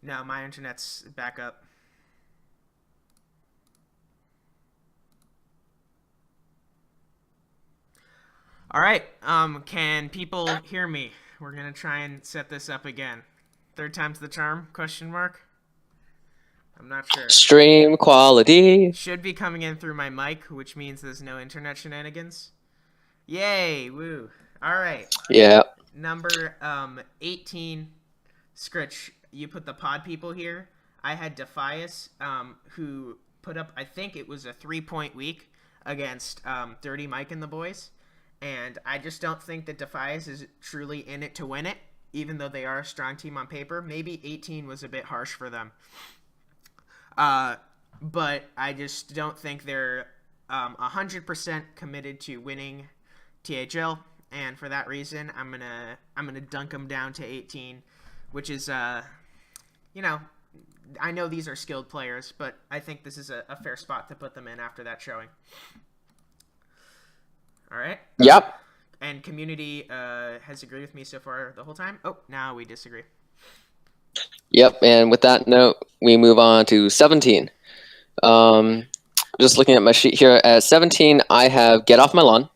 No, my internet's back up. All right. Can people hear me? We're gonna try and set this up again. Third time's the charm? Question mark. I'm not sure. Stream quality. Should be coming in through my mic, which means there's no internet shenanigans. Yay! Woo! All right. Yeah. Number 18. Scritch, you put the pod people here. I had Defias, who put up, I think it was a 3-point week against Dirty Mike and the boys. And I just don't think that Defias is truly in it to win it, even though they are a strong team on paper. Maybe 18 was a bit harsh for them. But I just don't think they're 100% committed to winning THL. And for that reason, I'm gonna dunk them down to 18, which is you know, I know these are skilled players, but I think this is a fair spot to put them in after that showing. All right. Yep. And community has agreed with me so far the whole time. Oh, now we disagree. Yep. And with that note, we move on to 17. Just looking at my sheet here, at 17, I have Get Off My Lawn,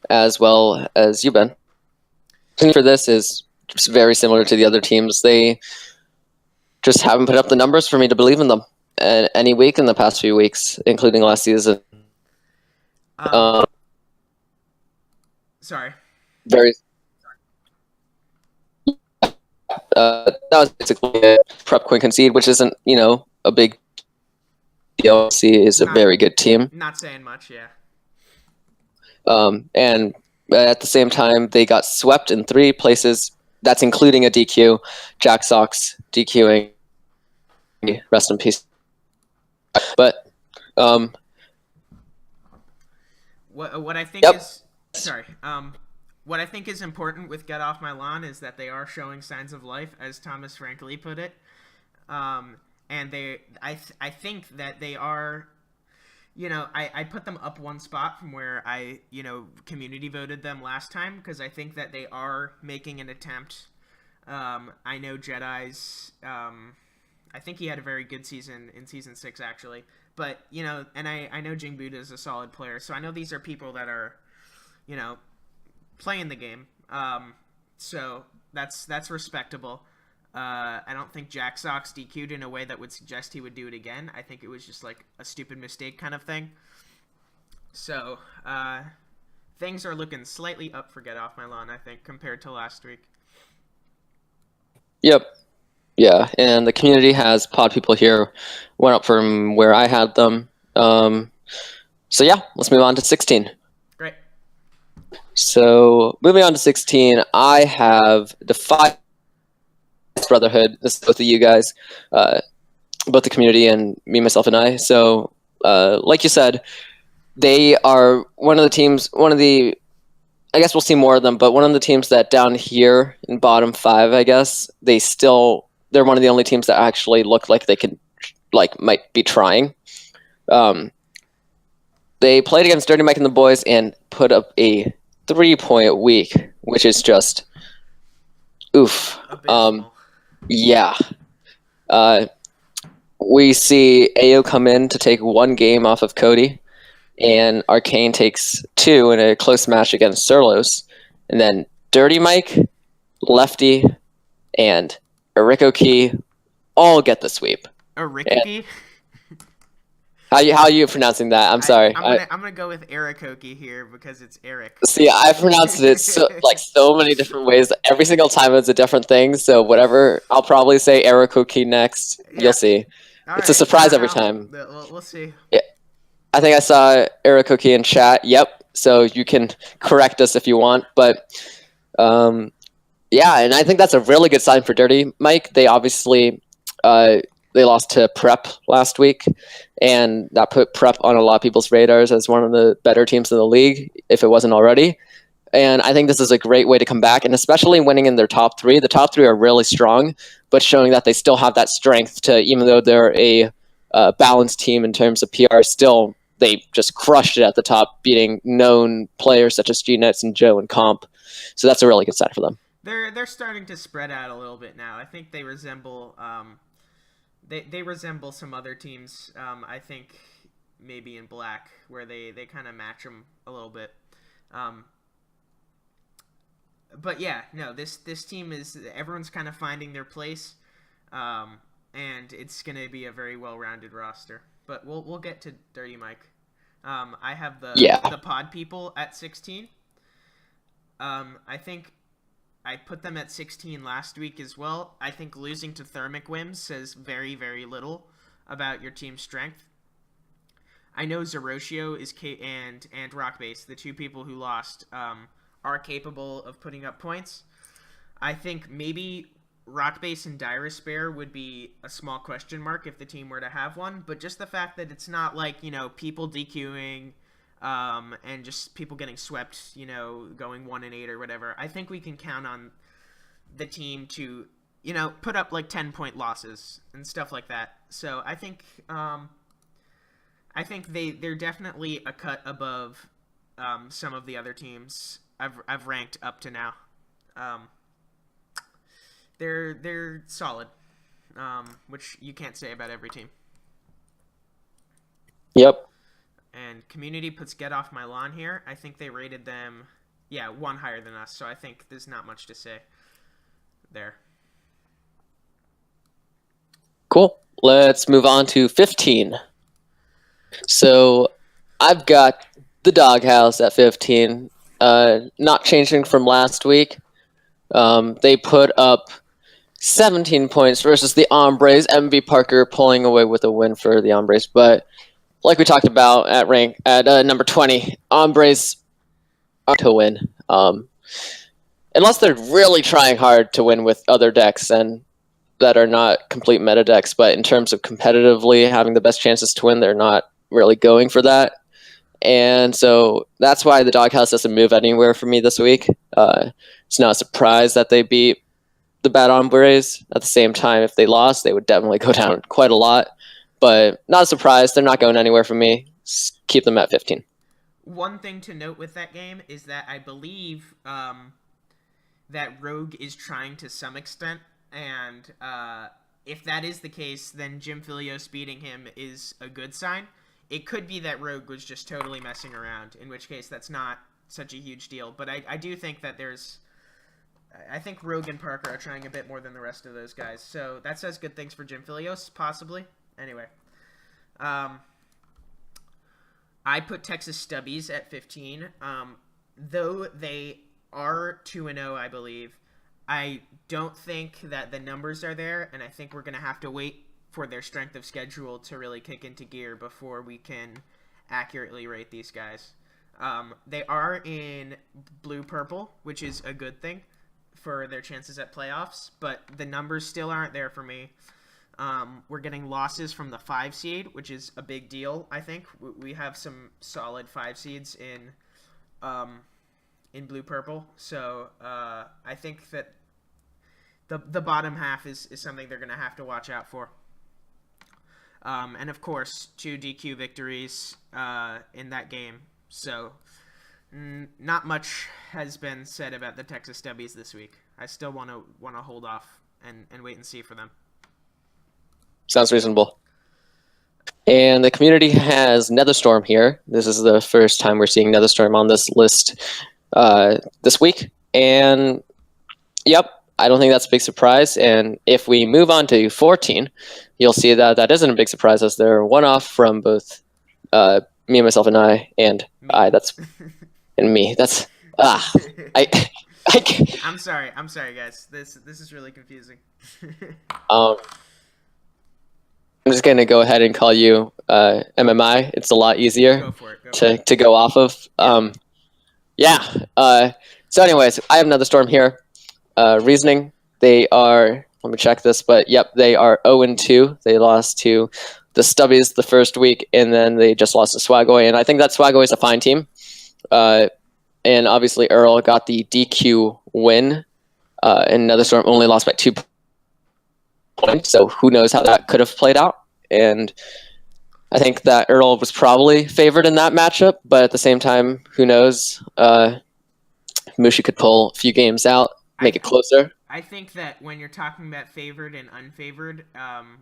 as well as you, Ben. For this is just very similar to the other teams. They just haven't put up the numbers for me to believe in them any week in the past few weeks, including last season. Sorry. Very. That was basically a prep coin concede, which isn't, a big deal. C is a very good team. Not saying much, yeah. And at the same time, they got swept in 3 places. That's including a DQ. Jack Sox DQing. Rest in peace. But what I think is sorry. What I think is important with Get Off My Lawn is that they are showing signs of life, as Thomas Frankly put it. And I think that they are. I put them up 1 spot from where I, community voted them last time because I think that they are making an attempt. I know Jedi's. I think he had a very good season in season 6 actually, but and I know Jing Buddha is a solid player, so I know these are people that are, playing the game. So that's respectable. I don't think Jack Sox DQ'd in a way that would suggest he would do it again. I think it was just like a stupid mistake kind of thing. So things are looking slightly up for Get Off My Lawn, I think, compared to last week. Yep. Yeah, and the community has pod people here, went up from where I had them. So yeah, let's move on to 16. Great. So moving on to 16, I have Defy Brotherhood. This is both of you guys, both the community and me, myself, and I. So, like you said, they are one of the teams. I guess we'll see more of them, but one of the teams that down here in bottom 5, I guess they're one of the only teams that actually look like they can, might be trying. They played against Dirty Mike and the boys and put up a 3-point week, which is just oof. Yeah. We see AO come in to take 1 game off of Cody, and Arcane takes 2 in a close match against Surlos, and then Dirty Mike, Lefty, and Erikoki all get the sweep. Erikoki? How are you pronouncing that? I'm sorry. I'm gonna go with Erikoki here because it's Eric. See, I pronounced it so many different ways. Every single time it's a different thing. So whatever, I'll probably say Erikoki next. Yeah. You'll see. It's a surprise every time. We'll see. Yeah, I think I saw Erikoki in chat. Yep. So you can correct us if you want, but yeah, and I think that's a really good sign for Dirty Mike. They obviously they lost to Prep last week, and that put Prep on a lot of people's radars as one of the better teams in the league, if it wasn't already. And I think this is a great way to come back, and especially winning in their top 3. The top 3 are really strong, but showing that they still have that strength to, even though they're a balanced team in terms of PR, still they just crushed it at the top, beating known players such as G-Nets and Joe and Comp. So that's a really good sign for them. They're starting to spread out a little bit now. I think they resemble they resemble some other teams. I think maybe in black where they kind of match them a little bit. Um, but yeah, no, this team is everyone's kind of finding their place, um, and it's gonna be a very well-rounded roster. But we'll get to Dirty Mike. I have the pod people at 16. I think I put them at 16 last week as well. I think losing to Thermic Whims says very, very little about your team's strength. I know Zeroshio is and Rockbase, the two people who lost, are capable of putting up points. I think maybe Rockbase and Direspare would be a small question mark if the team were to have one, but just the fact that it's not like, people DQing and just people getting swept, going 1-8 or whatever. I think we can count on the team to, put up like 10-point losses and stuff like that. So I think they're definitely a cut above some of the other teams I've ranked up to now. They're solid, which you can't say about every team. Yep. And Community puts Get Off My Lawn here. I think they rated them, one higher than us. So I think there's not much to say there. Cool. Let's move on to 15. So I've got the Doghouse at 15. Not changing from last week. They put up 17 points versus the Hombres. MV Parker pulling away with a win for the Hombres. But like we talked about at number 20, Hombres aren't to win. Unless they're really trying hard to win with other decks and that are not complete meta decks. But in terms of competitively having the best chances to win, they're not really going for that. And so that's why the Doghouse doesn't move anywhere for me this week. It's not a surprise that they beat the Bad Hombres. At the same time, if they lost, they would definitely go down quite a lot. But not a surprise. They're not going anywhere for me. Just keep them at 15. One thing to note with that game is that I believe that Rogue is trying to some extent. And if that is the case, then Jim Filios beating him is a good sign. It could be that Rogue was just totally messing around, in which case that's not such a huge deal. But I do think that I think Rogue and Parker are trying a bit more than the rest of those guys. So that says good things for Jim Filios, possibly. Anyway. I put Texas Stubbies at 15. Though they are 2-0, I believe, I don't think that the numbers are there, and I think we're going to have to wait for their strength of schedule to really kick into gear before we can accurately rate these guys. They are in blue-purple, which is a good thing for their chances at playoffs, but the numbers still aren't there for me. We're getting losses from the 5 seed, which is a big deal, I think. We have some solid 5 seeds in blue-purple, so I think that the bottom half is something they're going to have to watch out for. And of course, 2 DQ victories in that game. So not much has been said about the Texas Stubbies this week. I still want to hold off and wait and see for them. Sounds reasonable. And the community has Netherstorm here. This is the first time we're seeing Netherstorm on this list this week. And yep, I don't think that's a big surprise. And if we move on to 14, you'll see that isn't a big surprise, as they're one off from both me, myself, and I, and I. That's and me. That's I'm sorry, guys. This is really confusing. I'm just going to go ahead and call you MMI. It's a lot easier to go off of. So anyways, I have another storm here. Reasoning, they are, let me check this, but yep, they are 0-2. They lost to the Stubbies the first week, and then they just lost to Swagaway. And I think that Swagaway is a fine team. And obviously Earl got the DQ win, and Another Storm only lost by 2 points, so who knows how that could have played out. And I think that Earl was probably favored in that matchup, but at the same time, who knows? Mushi could pull a few games out, make it closer. I think that when you're talking about favored and unfavored,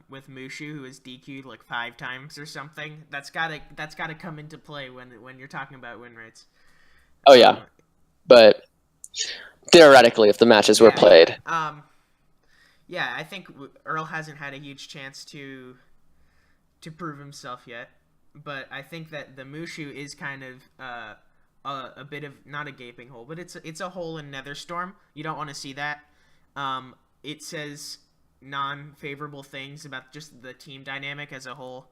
with Mushu, who is DQ'd like 5 times or something, that's gotta come into play when you're talking about win rates. Oh Um, yeah, but theoretically, if the matches were yeah, yeah. played, Yeah, I think Earl hasn't had a huge chance to prove himself yet, but I think that the Mushu is kind of a bit of not a gaping hole, but it's a hole in Netherstorm. You don't want to see that. It says non-favorable things about just the team dynamic as a whole.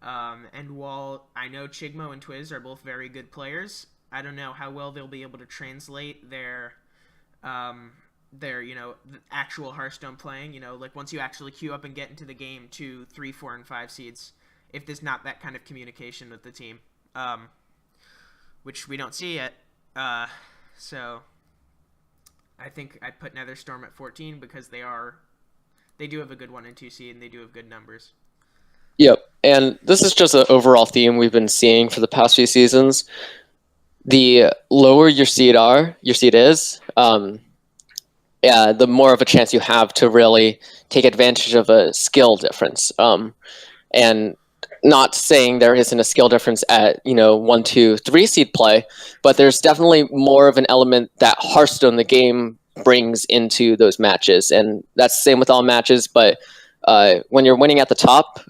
And while I know Chigmo and Twiz are both very good players, I don't know how well they'll be able to translate um, their actual Hearthstone playing. Like once you actually queue up and get into the game, 2, 3, 4, and 5 seeds, if there's not that kind of communication with the team, which we don't see yet. So I think I put Netherstorm at 14 because they do have a good 1 and 2 seed and they do have good numbers. yep. And this is just an overall theme we've been seeing for the past few seasons. The lower your seed is, the more of a chance you have to really take advantage of a skill difference. And not saying there isn't a skill difference at 1, 2, 3 seed play, but there's definitely more of an element that Hearthstone the game brings into those matches, and that's the same with all matches. But when you're winning at the top,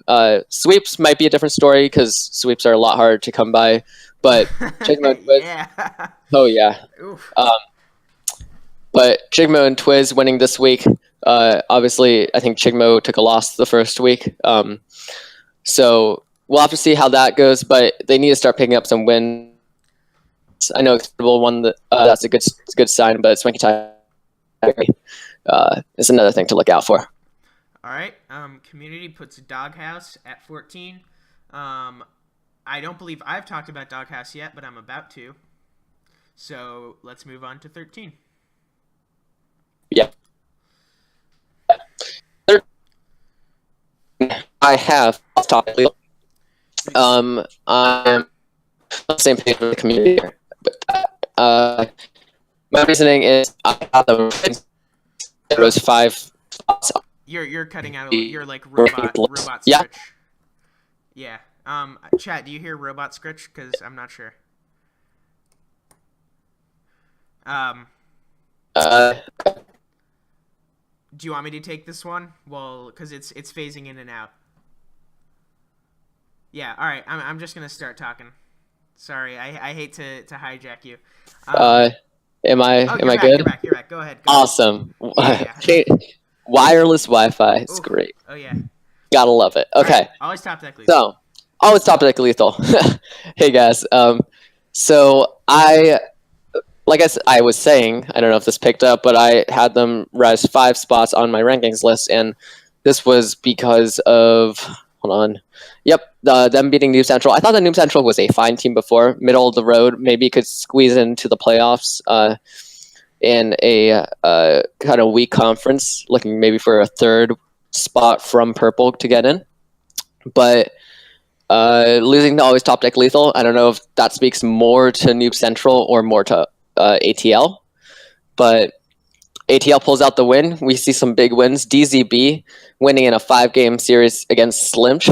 sweeps might be a different story because sweeps are a lot harder to come by. But Chigmo and Twiz, Yeah. oh yeah. Oof. But Chigmo and Twiz winning this week, obviously I think Chigmo took a loss the first week. So we'll have to see how that goes, but they need to start picking up some wins. I know Expendable won that's a good sign, but Swanky Tiger is another thing to look out for. All right. Community puts Doghouse at 14. I don't believe I've talked about Doghouse yet, but I'm about to. So let's move on to 13. Yeah. I have topic. I'm on the same page with the community here. But my reasoning is I got there was 5 spots. You're cutting out. You're like robot scritch. Yeah. Yeah. Chat, do you hear robot scritch? Because I'm not sure. Do you want me to take this one? Well, because it's phasing in and out. Yeah. All right. I'm just gonna start talking. Sorry, I hate to hijack you. Am I back, good? You're back. Go ahead. Awesome. Yeah. Wireless Wi-Fi. It's great. Oh yeah. Gotta love it. Okay. Right. Always top deck lethal. So, always top deck lethal. Hey guys. So like I was saying, I don't know if this picked up, but I had them rise 5 spots on my rankings list, and this was because of hold on. Yep, them beating Noob Central. I thought that Noob Central was a fine team before, middle of the road, maybe could squeeze into the playoffs in a kind of weak conference, looking maybe for a 3rd spot from purple to get in. But losing to always top deck lethal, I don't know if that speaks more to Noob Central or more to ATL. But ATL pulls out the win. We see some big wins. DZB winning in a 5-game series against Slimch,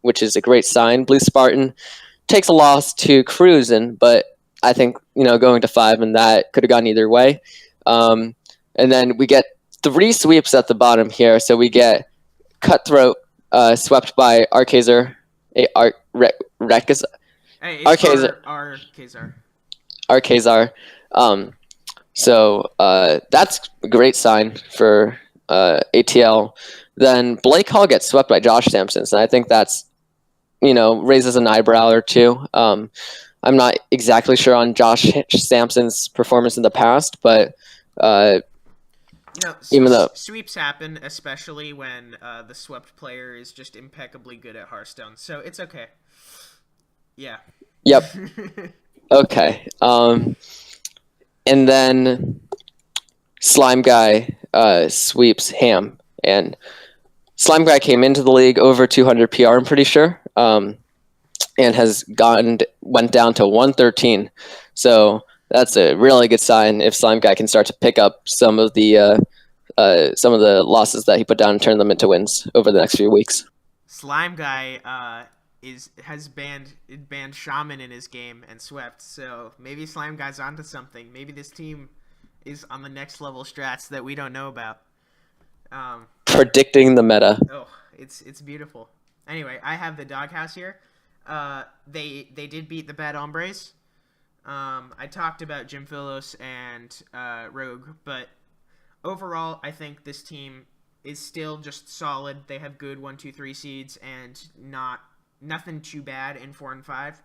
which is a great sign. Blue Spartan takes a loss to Cruisin', but I think going to 5 and that could have gone either way. And then we get 3 sweeps at the bottom here. So we get Cutthroat swept by Arkazer. Arkazer. So that's a great sign for ATL. Then Blake Hall gets swept by Josh Sampson, and I think that's raises an eyebrow or two. I'm not exactly sure on Josh Sampson's performance in the past, but even though sweeps happen, especially when the swept player is just impeccably good at Hearthstone, so it's okay. Yeah. Yep. Okay. And then Slime Guy sweeps Ham, and Slime Guy came into the league over 200 PR, I'm pretty sure, and went down to 113. So That's a really good sign if Slime Guy can start to pick up some of the losses that he put down and turn them into wins over the next few weeks. Slime Guy has banned Shaman in his game and swept. So maybe Slime Guy's onto something. Maybe this team is on the next level strats that we don't know about. Predicting the meta. Oh, it's beautiful. Anyway, I have the Doghouse here. They did beat the Bad Hombres. I talked about Jim Philos and Rogue, but overall, I think this team is still just solid. They have good 1, 2, 3 seeds and nothing too bad in 4 and 5,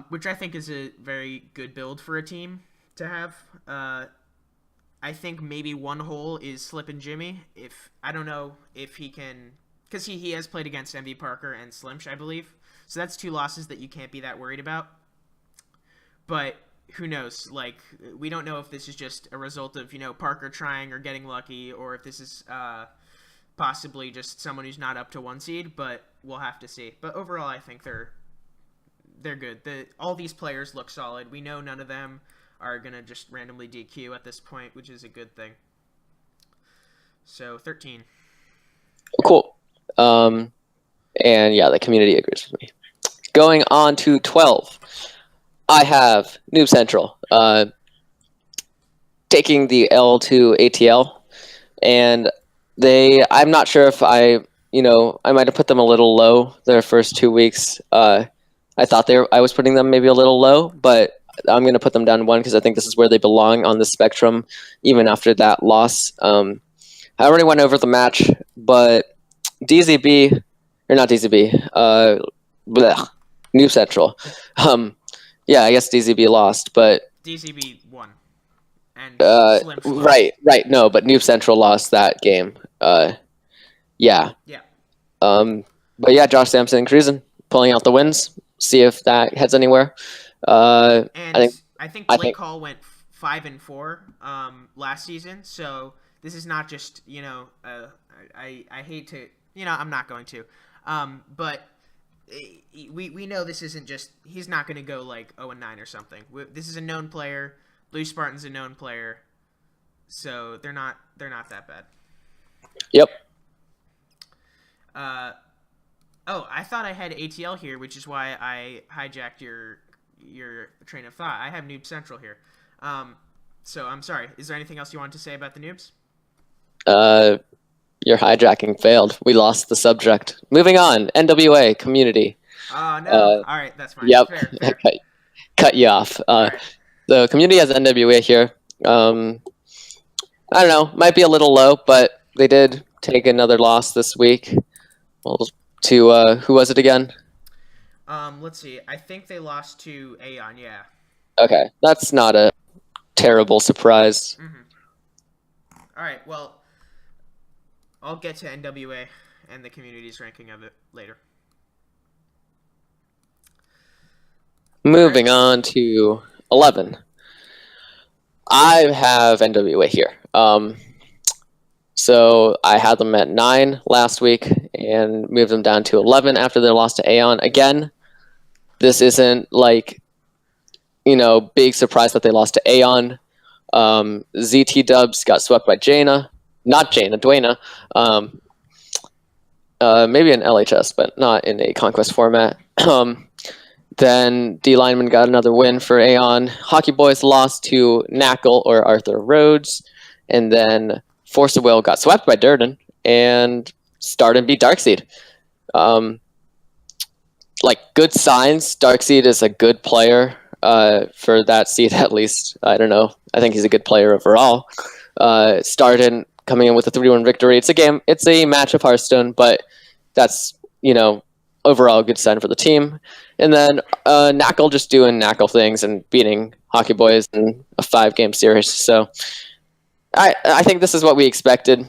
which I think is a very good build for a team to have. I think maybe one hole is Slippin' Jimmy. If I don't know if he can, because he has played against MV Parker and Slimsh, I believe. So that's 2 losses that you can't be that worried about. But who knows? Like, we don't know if this is just a result of Parker trying or getting lucky, or if this is possibly just someone who's not up to 1 seed. But we'll have to see. But overall, I think they're good. All these players look solid. We know none of them are going to just randomly DQ at this point, which is a good thing. So, 13. Cool. And yeah, the community agrees with me. Going on to 12, I have Noob Central taking the L to ATL, and I'm not sure if I might have put them a little low their first 2 weeks. I thought I was putting them maybe a little low, but I'm going to put them down 1 because I think this is where they belong on the spectrum, even after that loss. I already went over the match, but DZB, or not DZB, Noob Central. Yeah, I guess DZB lost, but DZB won. And Slim right. No, but Noob Central lost that game. Yeah. Yeah. But yeah, Josh Sampson cruising, pulling out the wins. See if that heads anywhere. And I think Blake Hall went 5 and 4 last season, so this is not just I hate to I'm not going to, but we know this isn't just he's not going to go like 0 and 9 or something. This is a known player. Blue Spartan's a known player, so they're not that bad. Yep. Oh, I thought I had ATL here, which is why I hijacked your train of thought. I have Noob Central here. So I'm sorry. Is there anything else you want to say about the noobs? Your hijacking failed. We lost the subject. Moving on. NWA community. Oh no. All right, that's fine. Yep. Fair. Cut you off. Right. The community has NWA here. I don't know. Might be a little low, but they did take another loss this week. Well, to who was it again? Let's see. I think they lost to Aeon. Yeah. Okay, that's not a terrible surprise. Mm-hmm. All right. Well, I'll get to NWA and the community's ranking of it later. Moving on to 11. I have NWA here. So I had them at 9 last week and moved them down to 11 after their loss to Aeon. Again, this isn't like, big surprise that they lost to Aeon. ZT Dubs got swept by Dwayna. Maybe in LHS, but not in a Conquest format. Then D Lineman got another win for Aeon. Hockey Boys lost to Knackle or Arthur Rhodes. And then Force of Will got swept by Durden and started beat Darkseid. Good signs. Darkseid is a good player for that seed, at least. I don't know. I think he's a good player overall. Started coming in with a 3-1 victory. It's a match of Hearthstone, but that's, overall a good sign for the team. And then Knackle just doing Knackle things and beating Hockey Boys in a 5-game series. So I think this is what we expected.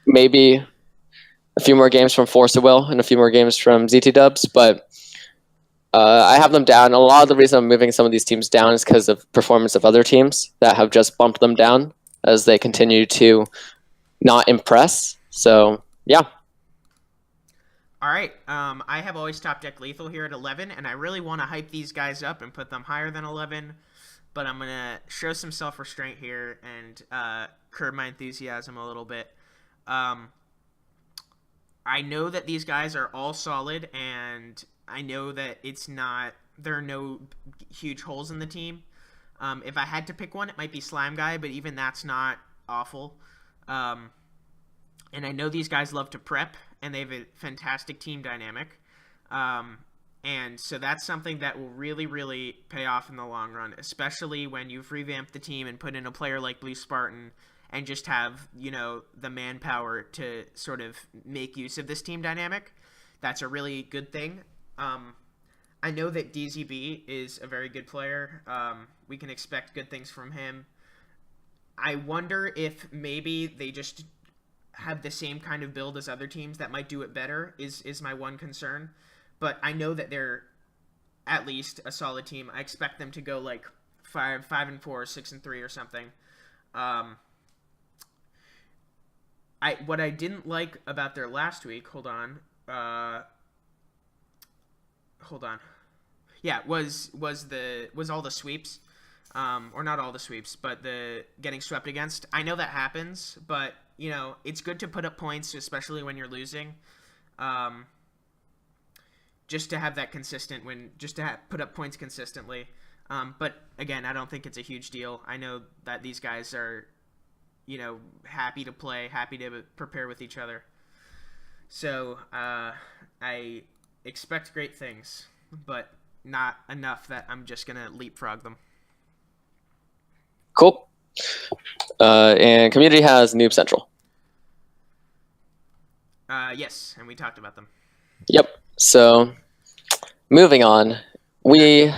Maybe a few more games from Force of Will and a few more games from ZT Dubs, but I have them down. A lot of the reason I'm moving some of these teams down is because of performance of other teams that have just bumped them down as they continue to not impress. So, yeah. All right. I have always Top Deck Lethal here at 11, and I really want to hype these guys up and put them higher than 11. but I'm gonna show some self-restraint here and curb my enthusiasm a little bit. Um, I know that these guys are all solid, and I know that there are no huge holes in the team. If I had to pick one, it might be Slime Guy, but even that's not awful. Um, and I know these guys love to prep, and they have a fantastic team dynamic. Um, and so that's something that will really, really pay off in the long run, especially when you've revamped the team and put in a player like Blue Spartan and just have, the manpower to sort of make use of this team dynamic. That's a really good thing. I know that DZB is a very good player. We can expect good things from him. I wonder if maybe they just have the same kind of build as other teams that might do it better is my one concern. But I know that they're at least a solid team. I expect them to go like 5-4, 6-3 or something. What I didn't like about their last week, hold on. Yeah, was all the sweeps. Or not all the sweeps, but the getting swept against. I know that happens, but it's good to put up points, especially when you're losing. Just to have that consistent put up points consistently. But again, I don't think it's a huge deal. I know that these guys are, happy to play, happy to prepare with each other. So I expect great things, but not enough that I'm just gonna leapfrog them. Cool. And community has Noob Central. Yes, and we talked about them. Yep. So moving on, we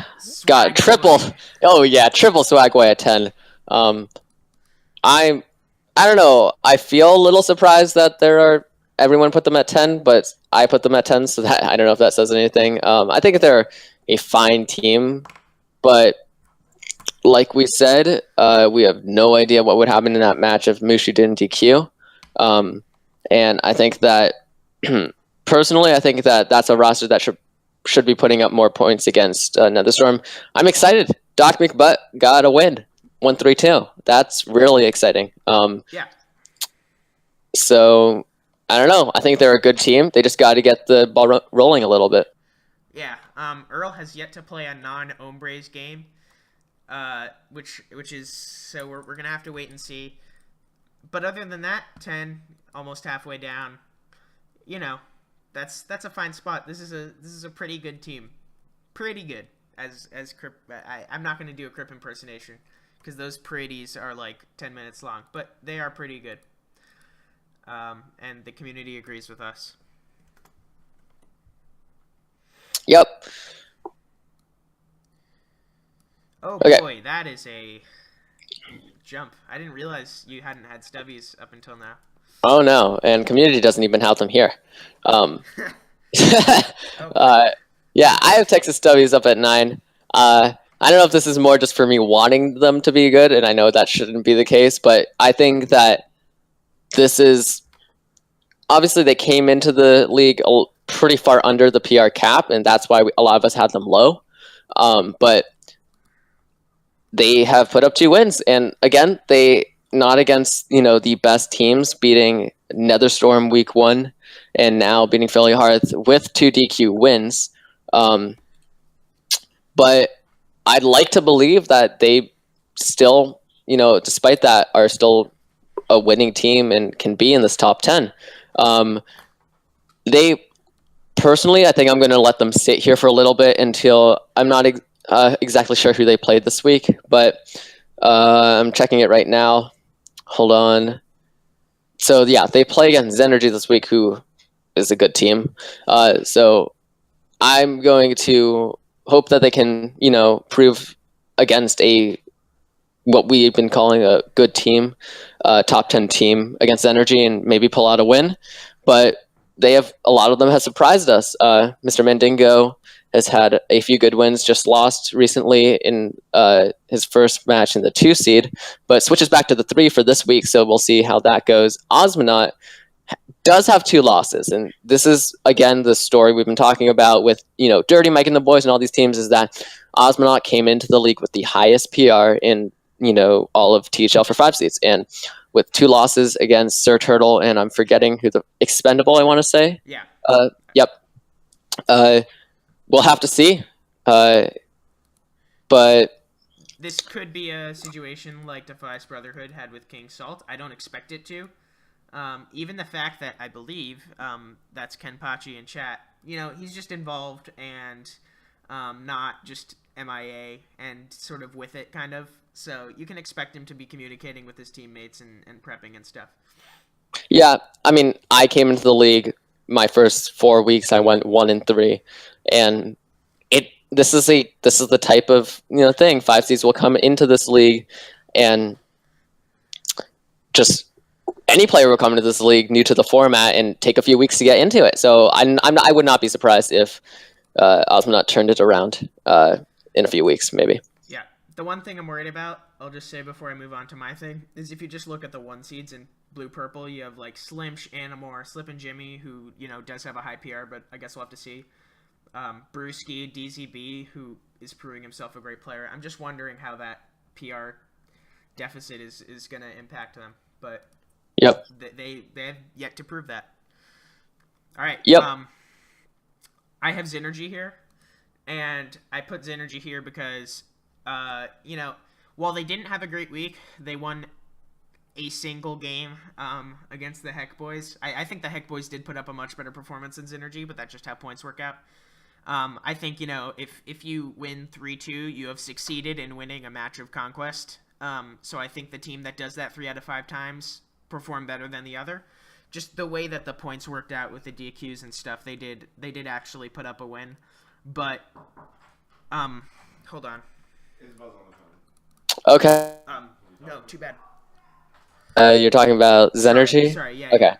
got triple. Oh yeah, triple Swagway at 10. I don't know. I feel a little surprised that everyone put them at 10, but I put them at 10, so that I don't know if that says anything. I think they're a fine team, but like we said, we have no idea what would happen in that match if Mushi didn't DQ. And I think that, personally, I think that that's a roster that should be putting up more points against Netherstorm. I'm excited. Doc McButt got a win. 1-3-2. That's really exciting. Yeah. So, I don't know. I think they're a good team. They just got to get the ball rolling a little bit. Yeah. Earl has yet to play a non-Ombres game, which is so we're gonna have to wait and see. But other than that, 10, almost halfway down. That's a fine spot. This is a pretty good team. Pretty good. As Crip, I'm not gonna do a Crip impersonation, because those pretties are like 10 minutes long, but they are pretty good. And the community agrees with us. Yep. Oh boy, that is a jump. I didn't realize you hadn't had stubbies up until now. Oh no, and community doesn't even have them here. Yeah, I have Texas Stubbies up at 9. I don't know if this is more just for me wanting them to be good, and I know that shouldn't be the case, but I think that this is... Obviously, they came into the league pretty far under the PR cap, and that's why a lot of us had them low. But they have put up 2 wins, and again, they not against the best teams, beating Netherstorm week 1, and now beating Philly Hearth with 2 DQ wins. But I'd like to believe that they still, despite that, are still a winning team and can be in this top 10. They personally, I think I'm going to let them sit here for a little bit until I'm not exactly sure who they played this week, but I'm checking it right now. Hold on. So yeah, they play against Zenergy this week, who is a good team. So I'm going to hope that they can, prove against what we've been calling a good team, top 10 team against Energy, and maybe pull out a win. But a lot of them have surprised us. Mr. Mandingo has had a few good wins, just lost recently in his first match in the 2 seed, but switches back to the 3 for this week, so we'll see how that goes. Osmonaut does have 2 losses, and this is, again, the story we've been talking about with, Dirty Mike and the boys and all these teams, is that Osmonaut came into the league with the highest PR in all of THL for 5 seeds, and with 2 losses against Sir Turtle, and I'm forgetting who the Expendable, I want to say. Yeah. Yep. We'll have to see. But this could be a situation like Defiance Brotherhood had with King Salt. I don't expect it to. Even the fact that I believe that's Kenpachi in chat, he's just involved and not just MIA and sort of with it, kind of. So you can expect him to be communicating with his teammates and prepping and stuff. Yeah, I mean, I came into the league my first 4 weeks. I went 1-3, and this is the type of thing. 5 seeds will come into this league, and just any player will come into this league new to the format and take a few weeks to get into it. So I would not be surprised if Osmonaut turned it around in a few weeks, maybe. Yeah, the one thing I'm worried about, I'll just say before I move on to my thing, is if you just look at the 1 seeds in blue-purple, you have like Slimsh, Animor, Slip and Jimmy, who does have a high PR, but I guess we'll have to see. Brewski, DZB, who is proving himself a great player. I'm just wondering how that PR deficit is going to impact them, but yep, they have yet to prove that. All right. Yep. I have Zynergy here, and I put Zynergy here because, while they didn't have a great week, they won a single game against the Heck Boys. I think the Heck Boys did put up a much better performance than Zynergy, but that's just how points work out. I think, if you win 3-2, you have succeeded in winning a match of conquest. So I think the team that does that 3 out of 5 times perform better than the other. Just the way that the points worked out with the DQs and stuff, they did actually put up a win. But hold on. Okay. No, too bad. You're talking about Zynergy? Sorry, yeah. Okay.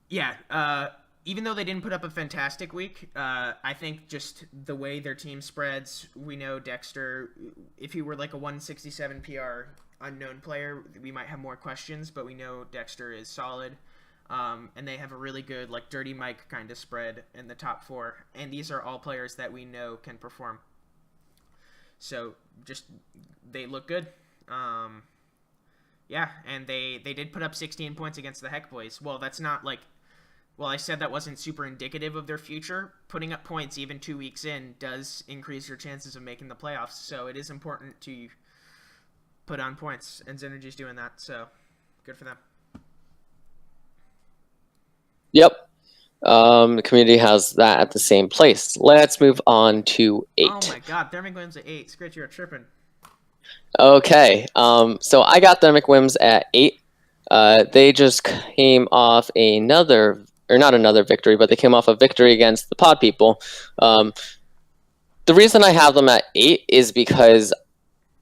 Yeah. Even though they didn't put up a fantastic week, I think just the way their team spreads, we know Dexter, if he were like a 167 PR unknown player, we might have more questions, but we know Dexter is solid. And they have a really good, like, Dirty Mike kind of spread in the top 4. And these are all players that we know can perform. So, just, they look good. Yeah, and they did put up 16 points against the Heck Boys. Well, that's not, like, well, I said that wasn't super indicative of their future. Putting up points even 2 weeks in does increase your chances of making the playoffs. So, it is important to put on points, and Zynergy's doing that, so good for them. Yep. The community has that at the same place. Let's move on to 8. Oh my god, Thermic Wims at 8. Scratch, you're tripping. Okay. So I got Thermic Wims at 8. They just came off not another victory, but they came off a victory against the Pod People. The reason I have them at 8 is because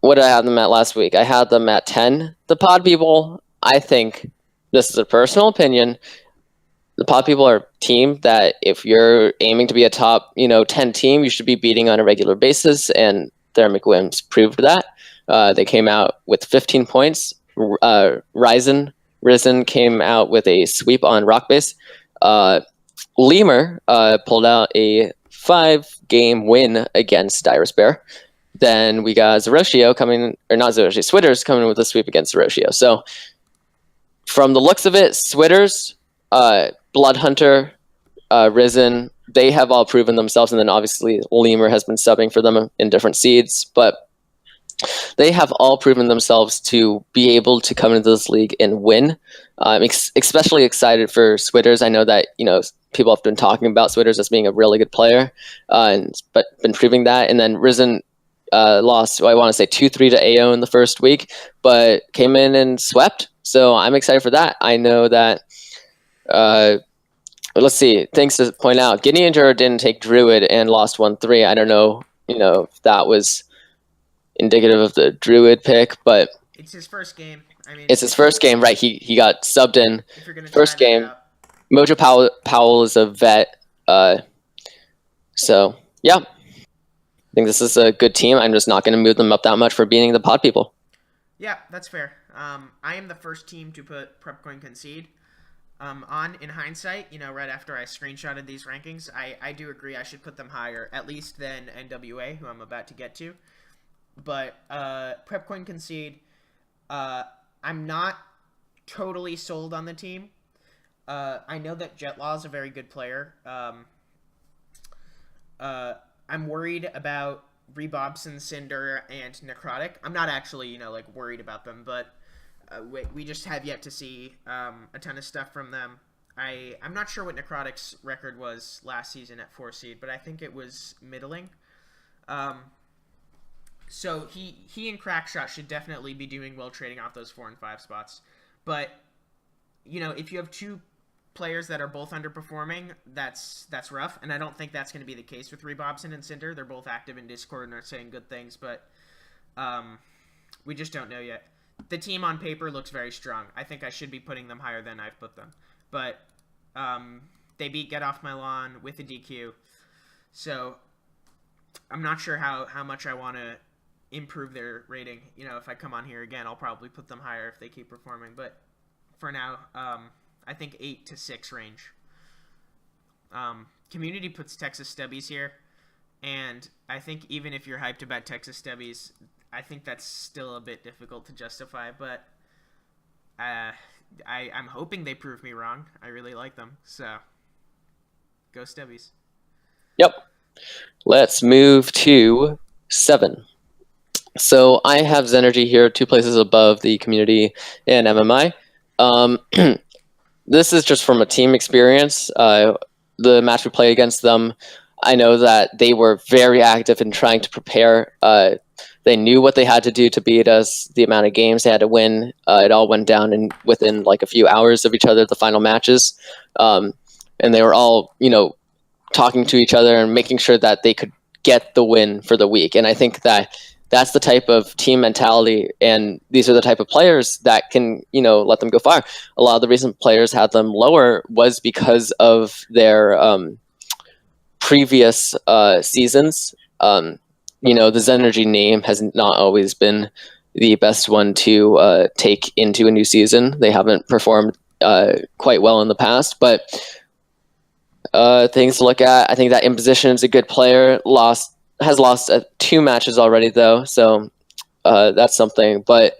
what did I have them at last week? I had them at 10. The Pod People, I think, this is a personal opinion, the Pod People are a team that if you're aiming to be a top 10 team, you should be beating on a regular basis, and Thermic Wims proved that. They came out with 15 points. Risen came out with a sweep on Rock Base. Lemur pulled out a 5-game win against Dirus Bear. Then we got Zeroshio Switters coming with a sweep against Zeroshio. So from the looks of it, Switters, Bloodhunter, Risen, they have all proven themselves, and then obviously Lemur has been subbing for them in different seeds, but they have all proven themselves to be able to come into this league and win. I'm especially excited for Switters. I know that people have been talking about Switters as being a really good player, but been proving that. And then Risen lost, I want to say 2-3 to AO in the first week, but came in and swept. So I'm excited for that. I know that. Let's see. Things to point out. Guinea and Jura didn't take Druid and lost 1-3. I don't know. If that was indicative of the Druid pick, but it's his first game. It's his first game, right? He got subbed in if you're gonna first game. Mojo Powell is a vet, so yeah, I think this is a good team. I'm just not going to move them up that much for beating the Pod People. Yeah, that's fair. I am the first team to put Prepcoin concede. On in hindsight, right after I screenshotted these rankings, I do agree I should put them higher, at least than NWA, who I'm about to get to. But Prep Coin Concede, uh, I'm not totally sold on the team. I know that Jetlaw is a very good player. I'm worried about Rebobson, Cinder, and Necrotic. I'm not actually, like worried about them, but we just have yet to see a ton of stuff from them. I'm not sure what Necrotic's record was last season at 4 seed, but I think it was middling. Um, so he and Crackshot should definitely be doing well trading off those 4 and 5 spots. But if you have two players that are both underperforming, that's rough, and I don't think that's going to be the case with Rebobson and Cinder. They're both active in Discord and are saying good things, but we just don't know yet. The team on paper looks very strong. I think I should be putting them higher than I've put them, but they beat Get Off My Lawn with a DQ, so I'm not sure how much I want to improve their rating. If I come on here again, I'll probably put them higher if they keep performing, but for now, I think 8 to 6 range. Community puts Texas Stubbies here, and I think even if you're hyped about Texas Stubbies, I think that's still a bit difficult to justify, but I'm hoping they prove me wrong. I really like them, so go Stubbies. Yep. Let's move to 7. So I have Zenergy here, 2 places above the community and MMI. This is just from a team experience. The match we play against them, I know that they were very active in trying to prepare. They knew what they had to do to beat us, the amount of games they had to win. It all went down within like a few hours of each other, the final matches. And they were all, talking to each other and making sure that they could get the win for the week. And I think that that's the type of team mentality, and these are the type of players that can, let them go far. A lot of the reason players had them lower was because of their previous seasons. The Zenergy name has not always been the best one to take into a new season. They haven't performed quite well in the past, but things to look at. I think that Imposition is a good player. Has lost 2 matches already though, so that's something. But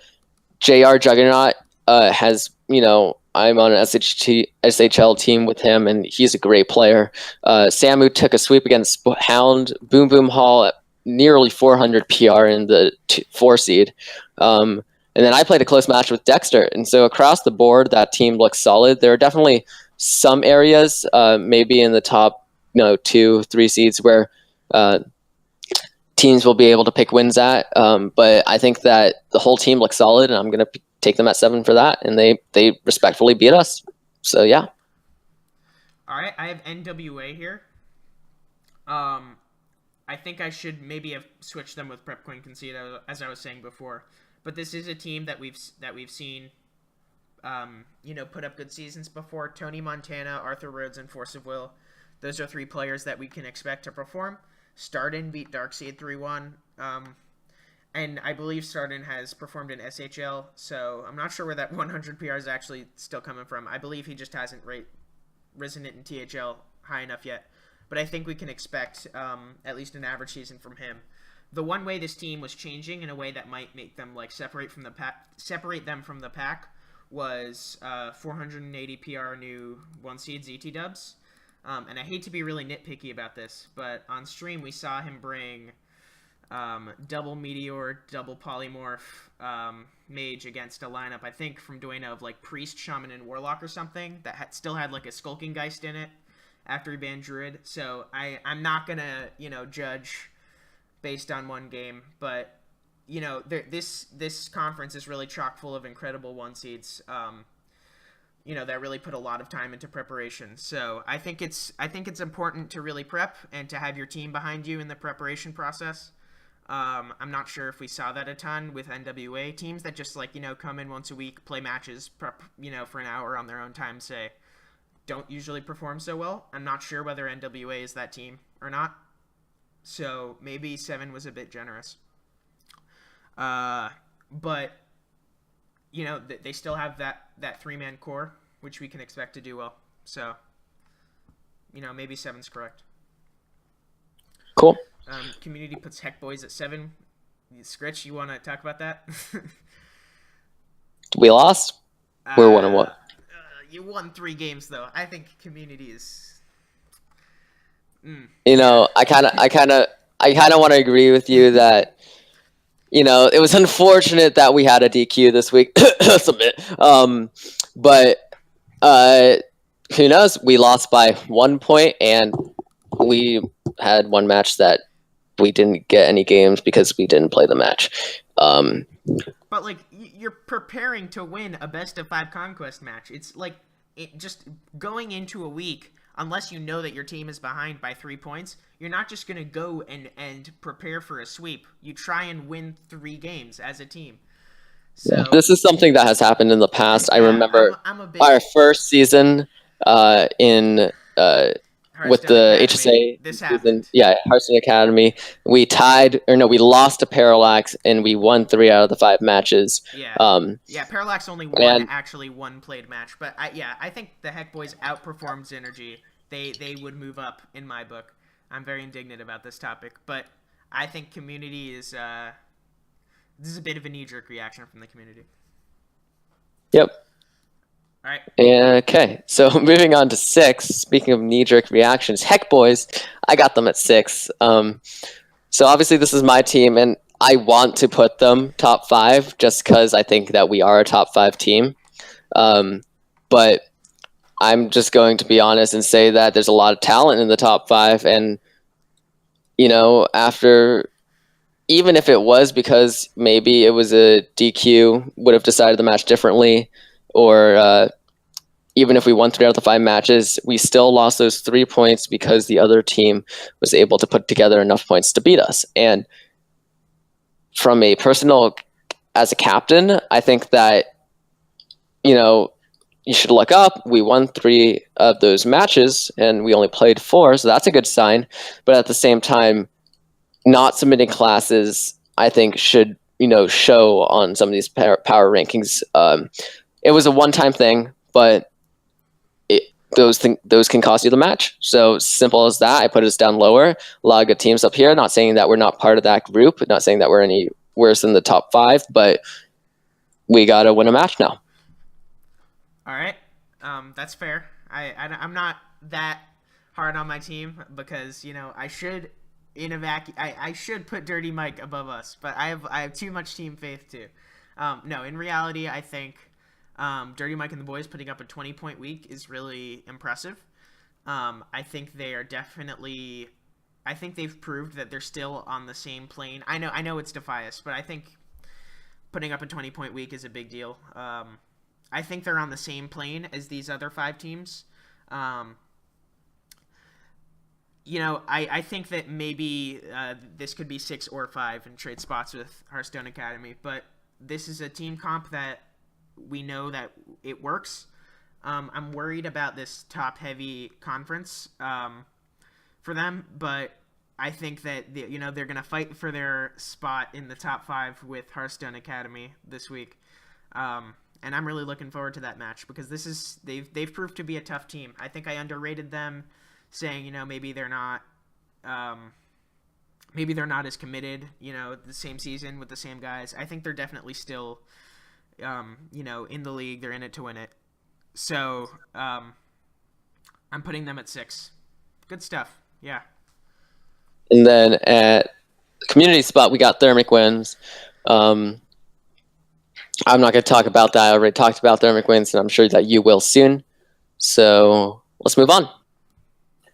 JR Juggernaut has, I'm on an SHL team with him, and he's a great player. Samu took a sweep against Hound, Boom Boom Hall at nearly 400 PR in the 4 seed. And then I played a close match with Dexter, and so across the board, that team looks solid. There are definitely some areas, maybe in the top, 2, 3 seeds where teams will be able to pick wins at, but I think that the whole team looks solid, and I'm going to take them at 7 for that, and they respectfully beat us. So yeah. All right, I have NWA here. I think I should maybe have switched them with Prep Coin Concede, as I was saying before, but this is a team that we've seen, put up good seasons before. Tony Montana, Arthur Rhodes, and Force of Will. Those are 3 players that we can expect to perform. Starden beat Darkseid 3-1, and I believe Starden has performed in SHL, so I'm not sure where that 100 PR is actually still coming from. I believe he just hasn't risen it in THL high enough yet, but I think we can expect at least an average season from him. The one way this team was changing in a way that might make them separate them from the pack was 480 PR new 1 seed ZT Dubs. And I hate to be really nitpicky about this, but on stream we saw him bring double Meteor, double Polymorph Mage against a lineup, I think from Duena, of Priest, Shaman, and Warlock or something, that still had a Skulking Geist in it after he banned Druid. So I'm not going to, judge based on one game, but, this conference is really chock full of incredible 1 seeds. That really put a lot of time into preparation. So I think it's important to really prep and to have your team behind you in the preparation process. I'm not sure if we saw that a ton with NWA teams that just come in once a week, play matches, prep, for an hour on their own time, say, don't usually perform so well. I'm not sure whether NWA is that team or not. So maybe 7 was a bit generous. But they still have that 3-man core. which we can expect to do well. So, maybe 7's correct. Cool. Community puts Heck Boys at 7. Scritch, you want to talk about that? We lost. We're 1-1. You won 3 games though. I think Community is. I kind of want to agree with you that it was unfortunate that we had a DQ this week. Submit. But who knows? We lost by 1 point, and we had one match that we didn't get any games because we didn't play the match. But you're preparing to win a best of 5 conquest match. It's just going into a week. Unless you know that your team is behind by 3 points, you're not just going to go and prepare for a sweep. You try and win 3 games as a team. So this is something that has happened in the past. I remember our first season in with the Academy. HSA this season, happened. Hearthstone Academy. We lost to Parallax, and we won 3 out of the 5 matches. Parallax only one played match, but I think the Heck Boys outperformed Synergy. They would move up in my book. I'm very indignant about this topic, but I think Community is this is a bit of a knee-jerk reaction from the community. Yep. All right. Okay, so moving on to 6. Speaking of knee-jerk reactions, Heck Boys, I got them at 6. So obviously this is my team, and I want to put them top 5 just because I think that we are a top 5 team. But I'm just going to be honest and say that there's a lot of talent in the top 5, and after, even if it was because maybe it was a DQ, would have decided the match differently, or even if we won 3 out of the 5 matches, we still lost those 3 points because the other team was able to put together enough points to beat us. And from a personal, as a captain, I think that, you should look up. We won 3 of those matches, and we only played 4, so that's a good sign. But at the same time, not submitting classes, I think, should show on some of these power rankings. It was a one-time thing, but those can cost you the match. So simple as that. I put us down lower. A lot of good teams up here. Not saying that we're not part of that group. Not saying that we're any worse than the top 5, but we gotta win a match now. All right, that's fair. I'm not that hard on my team because I should I should put Dirty Mike above us, but I have too much team faith too. No, in reality, I think Dirty Mike and the boys putting up a 20-point week is really impressive. I think they are definitely. I think they've proved that they're still on the same plane. I know it's Defias, but I think putting up a 20-point week is a big deal. I think they're on the same plane as these other 5 teams. I think that maybe this could be 6 or 5 and trade spots with Hearthstone Academy, but this is a team comp that we know that it works. I'm worried about this top-heavy conference for them, but I think that they're going to fight for their spot in the top 5 with Hearthstone Academy this week. And I'm really looking forward to that match because they've proved to be a tough team. I think I underrated them, saying maybe they're not as committed. The same season with the same guys. I think they're definitely still in the league. They're in it to win it. So I'm putting them at 6. Good stuff. Yeah. And then at community spot, we got Thermic wins. I'm not going to talk about that. I already talked about Thermic wins, and I'm sure that you will soon. So let's move on.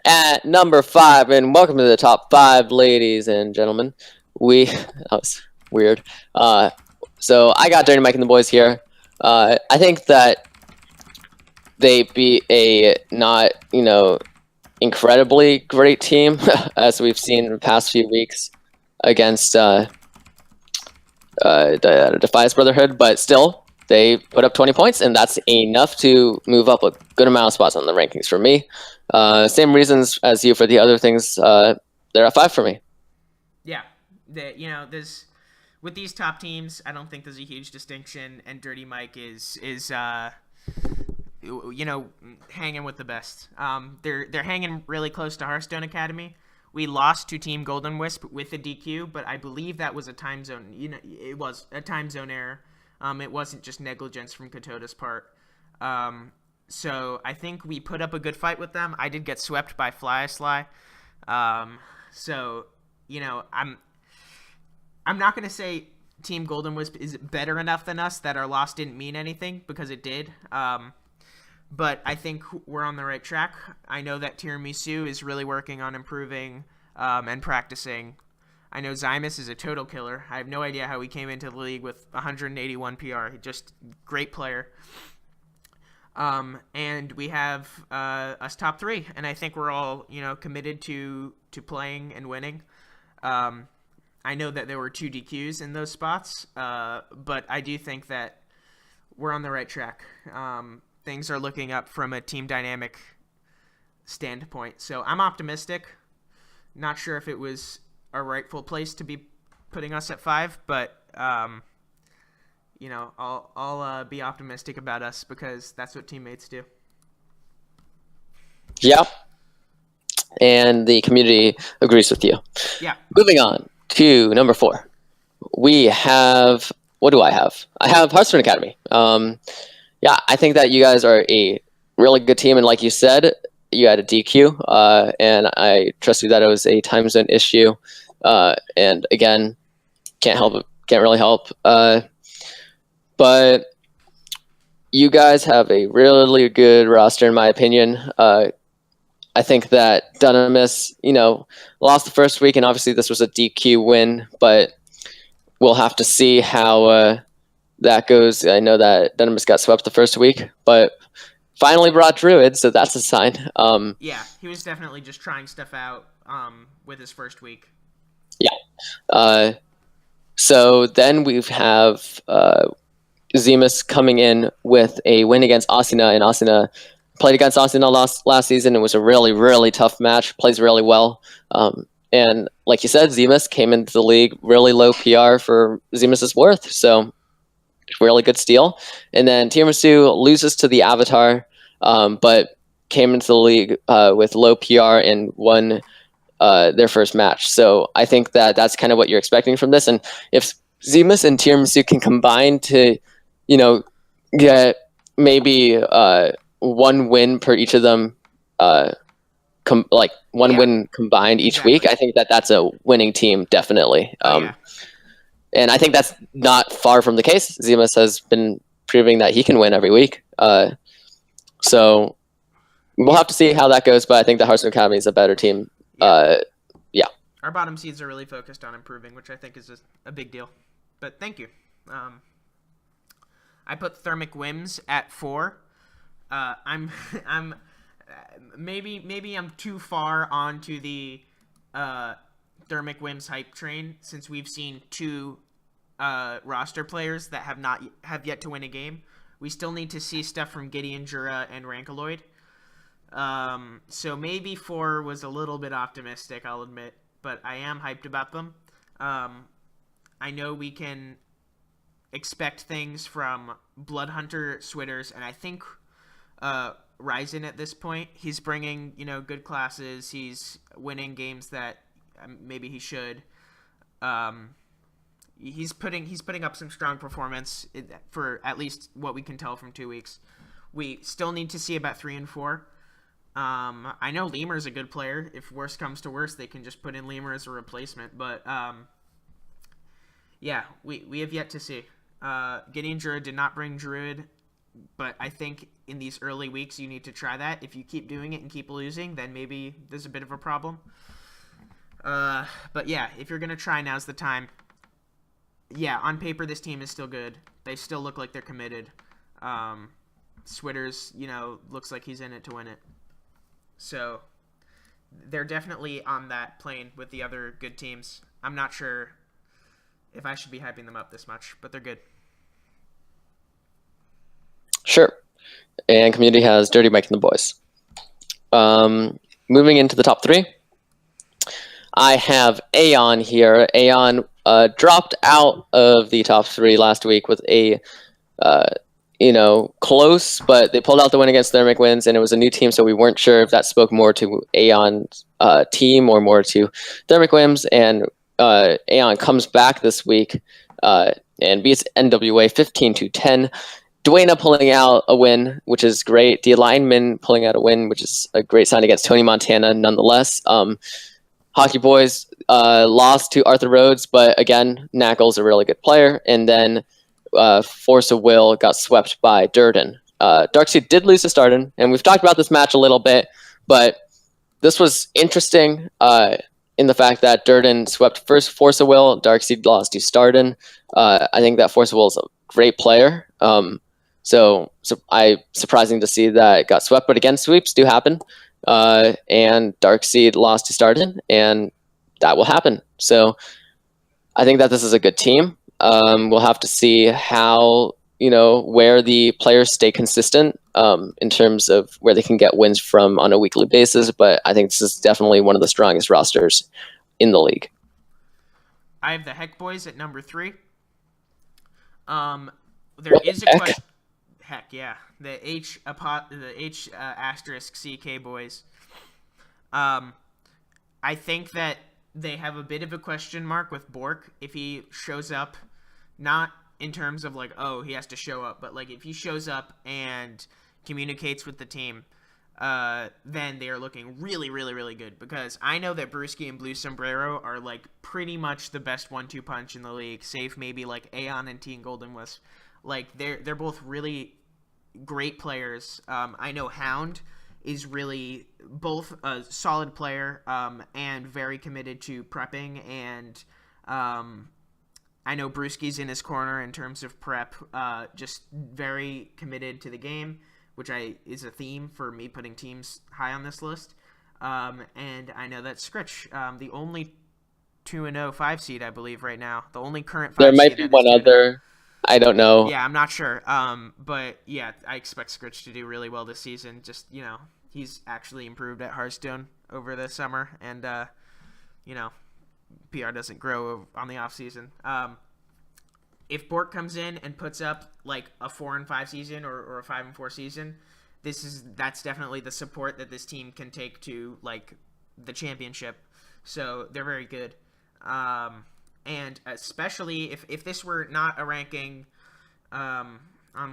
At number 5, and welcome to the top 5, ladies and gentlemen. That was weird. So I got Dirty Mike and the boys here. I think that they beat a not, incredibly great team, as we've seen in the past few weeks against Defiance Brotherhood, but still, they put up 20 points, and that's enough to move up a good amount of spots on the rankings for me. Same reasons as you for the other things. They're at 5 for me. Yeah, there's with these top teams, I don't think there's a huge distinction, and Dirty Mike is hanging with the best. They're hanging really close to Hearthstone Academy. We lost to Team Golden Wisp with a DQ, but I believe that was a time zone. It was a time zone error. It wasn't just negligence from Katota's part. So I think we put up a good fight with them. I did get swept by Fly. So I'm not gonna say Team Golden Wisp is better enough than us that our loss didn't mean anything, because it did. But I think we're on the right track. I know that Tiramisu is really working on improving and practicing. I know Zymus is a total killer. I have no idea how he came into the league with 181 PR. Just great player. And we have us top 3, and I think we're all committed to playing and winning. I know that there were 2 DQs in those spots, but I do think that we're on the right track. Things are looking up from a team dynamic standpoint, so I'm optimistic. Not sure if it was a rightful place to be putting us at 5, but I'll be optimistic about us, because that's what teammates do. Yeah, and the community agrees with you. Yeah. Moving on to number 4, we have, what do I have? I have Hearthstone Academy. Yeah, I think that you guys are a really good team, and like you said, you had a DQ, and I trust you that it was a time zone issue. And again, can't really help. But you guys have a really good roster, in my opinion. I think that Dunamis, lost the first week, and obviously this was a DQ win, but we'll have to see how that goes. I know that Dunamis got swept the first week, but finally brought Druid, so that's a sign. Yeah, he was definitely just trying stuff out with his first week. Yeah. So then we have Zemus coming in with a win against Asuna, and Asuna played against Asuna last season. It was a really, really tough match. Plays really well. And like you said, Zemus came into the league really low PR for Zemus's worth, so really good steal. And then Tiramisu loses to the Avatar, but came into the league with low PR and won their first match. So I think that that's kind of what you're expecting from this. And if Zemus and Tiramisu can combine to, get maybe one win per each of them, win combined each week, I think that that's a winning team, definitely. And I think that's not far from the case. Zemus has been proving that he can win every week. So we'll have to see how that goes, but I think the Hearthstone Academy is a better team. Yeah. Our bottom seeds are really focused on improving, which I think is a big deal. But thank you. I put Thermic Whims at 4. Maybe I'm too far onto the Thermic Whims hype train, since we've seen 2 roster players that have yet to win a game. We still need to see stuff from Gideon Jura and Rankaloid. So maybe 4 was a little bit optimistic, I'll admit, but I am hyped about them. I know we can expect things from Bloodhunter, Switters, and I think Ryzen at this point. He's bringing, good classes. He's winning games that maybe he should. He's putting up some strong performance for at least what we can tell from 2 weeks. We still need to see about 3 and 4. I know Lemur's a good player. If worse comes to worse, they can just put in Lemur as a replacement. But yeah, we have yet to see. Gideon Druid did not bring Druid, but I think in these early weeks you need to try that. If you keep doing it and keep losing, then maybe there's a bit of a problem. But yeah, if you're gonna try, now's the time. Yeah, on paper this team is still good. They still look like they're committed. Switters, looks like he's in it to win it. So they're definitely on that plane with the other good teams. I'm not sure if I should be hyping them up this much, but they're good. Sure. And community has Dirty Mike and the boys. Moving into the top 3, I have Aeon here. Aeon dropped out of the top 3 last week with a close, but they pulled out the win against Thermic Winds, and it was a new team, so we weren't sure if that spoke more to Aeon's team or more to Thermic Winds. And Aeon comes back this week and beats NWA 15-10. Dwayna pulling out a win, which is great. The Alignment pulling out a win, which is a great sign against Tony Montana, nonetheless. Hockey Boys lost to Arthur Rhodes, but again, Knackle's a really good player. And then Force of Will got swept by Durden. Darkseid did lose to Starden, and we've talked about this match a little bit, but this was interesting in the fact that Durden swept first Force of Will, Darkseid lost to Starden. I think that Force of Will is a great player. So surprising to see that it got swept, but again, sweeps do happen. And Darkseid lost to Starden, and that will happen. So I think that this is a good team. We'll have to see how, where the players stay consistent in terms of where they can get wins from on a weekly basis. But I think this is definitely one of the strongest rosters in the league. I have the Heck Boys at number 3. There is a question. Heck yeah, the H asterisk CK Boys. I think that they have a bit of a question mark with Bork if he shows up, not in terms of like, oh, he has to show up, but like if he shows up and communicates with the team, then they are looking really, really, really good, because I know that Brewski and Blue Sombrero are like pretty much the best 1-2 punch in the league, save maybe like Aeon and Teen Golden Wisp. Like they're both really great players. I know Hound is really both a solid player and very committed to prepping, and I know Brewski's in his corner in terms of prep, just very committed to the game, which is a theme for me putting teams high on this list. And I know that Scritch, the only 2-0 5 seed, I believe, right now, the only current 5 there seed. Might be one other. I don't know. Yeah, I'm not sure. But yeah, I expect Scritch to do really well this season. Just, he's actually improved at Hearthstone over the summer, and PR doesn't grow on the off season. If Bork comes in and puts up like a 4-5 season or a 5-4 season, that's definitely the support that this team can take to like the championship. So they're very good. And especially if this were not a ranking on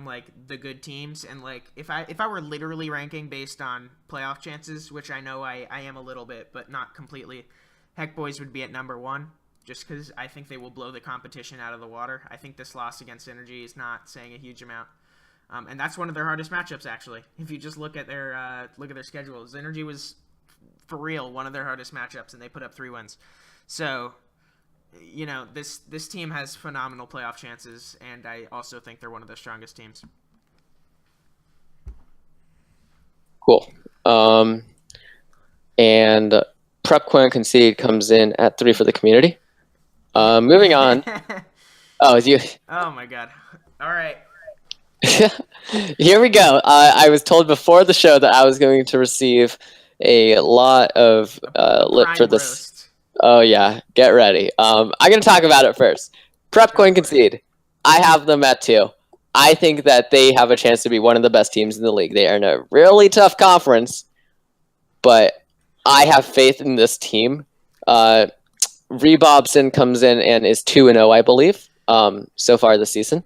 like the good teams, and like if I were literally ranking based on playoff chances, which I know I am a little bit, but not completely, Heck Boys would be at number 1, just because I think they will blow the competition out of the water. I think this loss against Energy is not saying a huge amount, and that's one of their hardest matchups actually. If you just look at their schedules, Energy was for real one of their hardest matchups, and they put up 3 wins. So this team has phenomenal playoff chances, and I also think they're one of the strongest teams. Cool. And Prep Coin Concede comes in at 3 for the community. Moving on. Oh my god. All right. Here we go. I was told before the show that I was going to receive a lot of lip for this. Roast. Oh yeah, get ready. I'm going to talk about it first. Prep Coin Concede. I have them at 2. I think that they have a chance to be one of the best teams in the league. They are in a really tough conference, but I have faith in this team. Rebobson comes in and is 2-0, I believe, so far this season.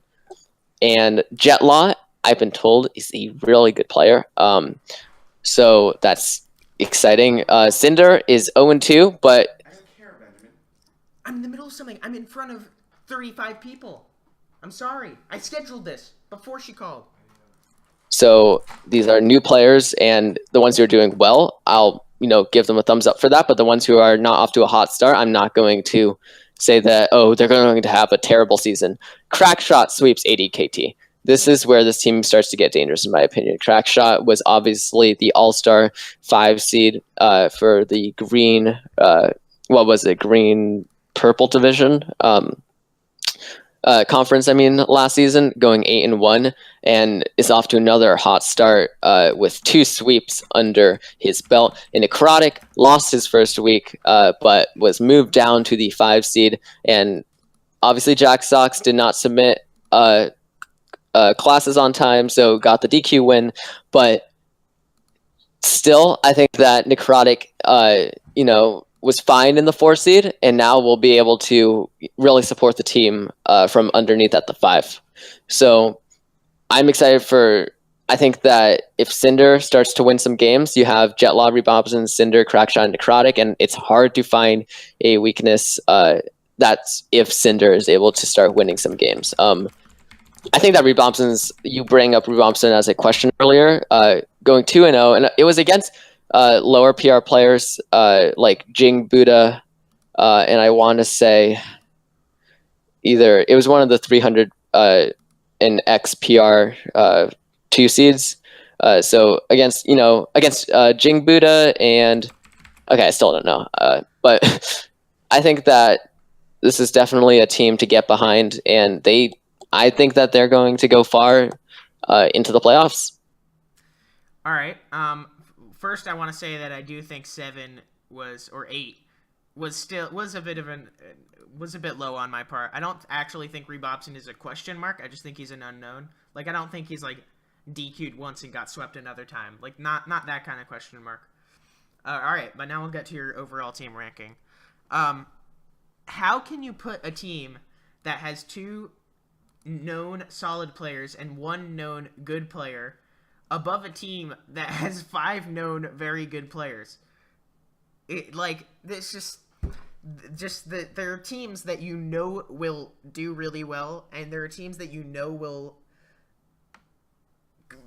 And Jetlaw, I've been told, is a really good player. So that's exciting. Cinder is 0-2, but I don't care, Benjamin. I'm in the middle of something. I'm in front of 35 people. I'm sorry. I scheduled this before she called. So these are new players, and the ones who are doing well, I'll give them a thumbs up for that. But the ones who are not off to a hot start, I'm not going to say that, they're going to have a terrible season. Crackshot sweeps ADKT. This is where this team starts to get dangerous, in my opinion. Crackshot was obviously the all-star 5 seed for the green, green-purple division conference, last season, going 8-1, and is off to another hot start with 2 sweeps under his belt. And Necrotic lost his first week, but was moved down to the 5 seed. And obviously Jack Sox did not submit classes on time, so got the DQ win. But still, I think that Necrotic, was fine in the 4 seed, and now will be able to really support the team from underneath at the 5. So I'm excited for. I think that if Cinder starts to win some games, you have Jetlaw, Rebobson, Cinder, Crackshot, and Necrotic, and it's hard to find a weakness. That's if Cinder is able to start winning some games. I think that you bring up Rebobson as a question earlier, going 2-0, and it was against lower PR players like Jing, Buddha, and I want to say either it was one of the 300 in XPR 2 seeds. So against Jing Buddha and okay, I still don't know, but I think that this is definitely a team to get behind, and I think that they're going to go far into the playoffs. All right. First, I want to say that I do think 7 or 8 was a bit low on my part. I don't actually think Rebobson is a question mark. I just think he's an unknown. Like, I don't think he's like DQ'd once and got swept another time. Like, not that kind of question mark. All right, but now we'll get to your overall team ranking. How can you put a team that has 2 known solid players and 1 known good player above a team that has 5 known very good players? There are teams that will do really well, and there are teams that will